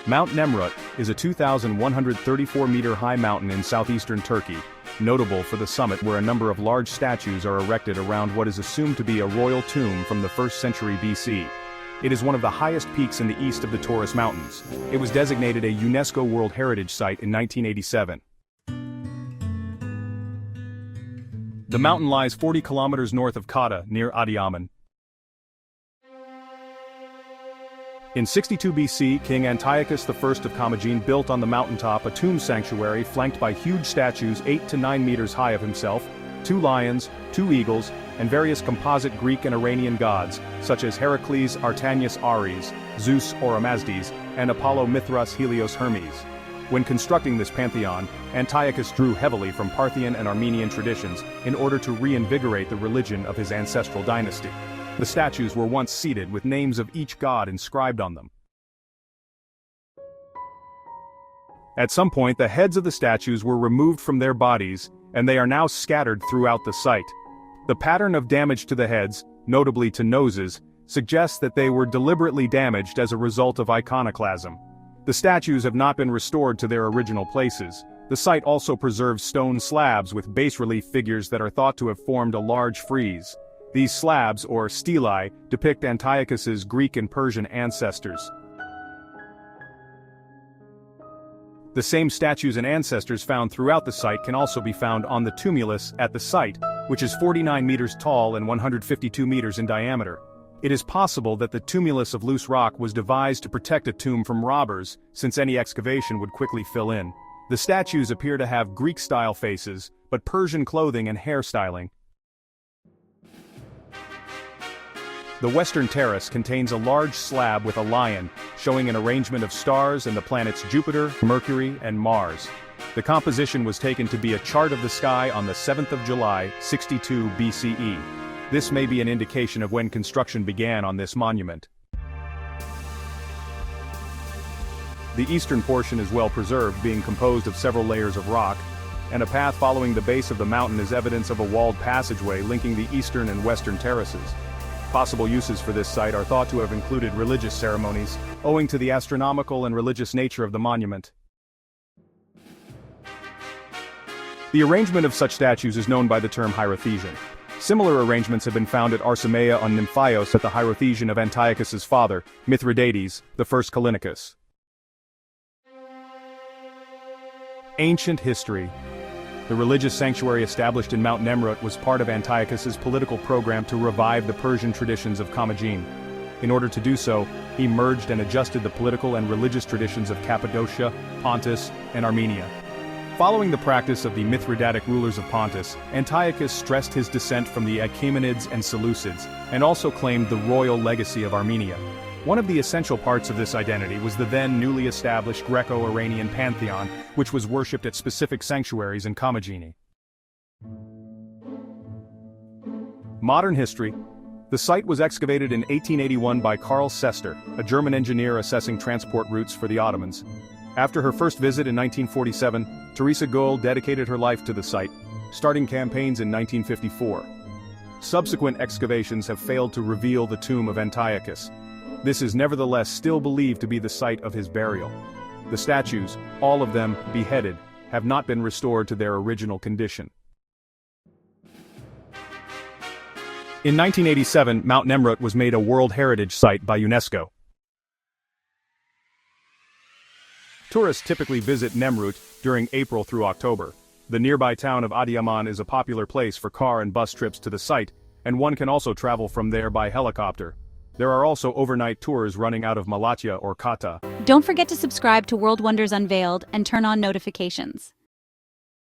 Mount Nemrut is a 2,134-meter-high mountain in southeastern Turkey, notable for the summit where a number of large statues are erected around what is assumed to be a royal tomb from the 1st century BC. It is one of the highest peaks in the east of the Taurus Mountains. It was designated a UNESCO World Heritage Site in 1987. The mountain lies 40 kilometers north of Kata, near Adıyaman. In 62 BC, King Antiochus I of Commagene built on the mountaintop a tomb sanctuary flanked by huge statues 8 to 9 meters high of himself, 2 lions, 2 eagles, and various composite Greek and Iranian gods, such as Heracles Artanius Ares, Zeus Oromazdes, and Apollo Mithras Helios Hermes. When constructing this pantheon, Antiochus drew heavily from Parthian and Armenian traditions in order to reinvigorate the religion of his ancestral dynasty. The statues were once seated with names of each god inscribed on them. At some point, the heads of the statues were removed from their bodies, and they are now scattered throughout the site. The pattern of damage to the heads, notably to noses, suggests that they were deliberately damaged as a result of iconoclasm. The statues have not been restored to their original places. The site also preserves stone slabs with bas-relief figures that are thought to have formed a large frieze. These slabs, or stelae, depict Antiochus's Greek and Persian ancestors. The same statues and ancestors found throughout the site can also be found on the tumulus at the site, which is 49 meters tall and 152 meters in diameter. It is possible that the tumulus of loose rock was devised to protect a tomb from robbers, since any excavation would quickly fill in. The statues appear to have Greek-style faces, but Persian clothing and hairstyling. The western terrace contains a large slab with a lion, showing an arrangement of stars and the planets Jupiter, Mercury, and Mars. The composition was taken to be a chart of the sky on the 7th of July, 62 BCE. This may be an indication of when construction began on this monument. The eastern portion is well preserved, being composed of several layers of rock, and a path following the base of the mountain is evidence of a walled passageway linking the eastern and western terraces. Possible uses for this site are thought to have included religious ceremonies, owing to the astronomical and religious nature of the monument. The arrangement of such statues is known by the term hierothesian. Similar arrangements have been found at Arsamea on Nymphaios at the hierothesian of Antiochus's father, Mithridates, the first Callinicus. Ancient history. The religious sanctuary established in Mount Nemrut was part of Antiochus's political program to revive the Persian traditions of Commagene. In order to do so, he merged and adjusted the political and religious traditions of Cappadocia, Pontus, and Armenia. Following the practice of the Mithridatic rulers of Pontus, Antiochus stressed his descent from the Achaemenids and Seleucids, and also claimed the royal legacy of Armenia. One of the essential parts of this identity was the then newly established Greco-Iranian pantheon, which was worshipped at specific sanctuaries in Commagene. Modern history. The site was excavated in 1881 by Karl Sester, a German engineer assessing transport routes for the Ottomans. After her first visit in 1947, Teresa Gohl dedicated her life to the site, starting campaigns in 1954. Subsequent excavations have failed to reveal the tomb of Antiochus. This is nevertheless still believed to be the site of his burial. The statues, all of them beheaded, have not been restored to their original condition. In 1987, Mount Nemrut was made a World Heritage Site by UNESCO. Tourists typically visit Nemrut during April through October. The nearby town of Adıyaman is a popular place for car and bus trips to the site, and one can also travel from there by helicopter. There are also overnight tours running out of Malatya or Kata. Don't forget to subscribe to World Wonders Unveiled and turn on notifications.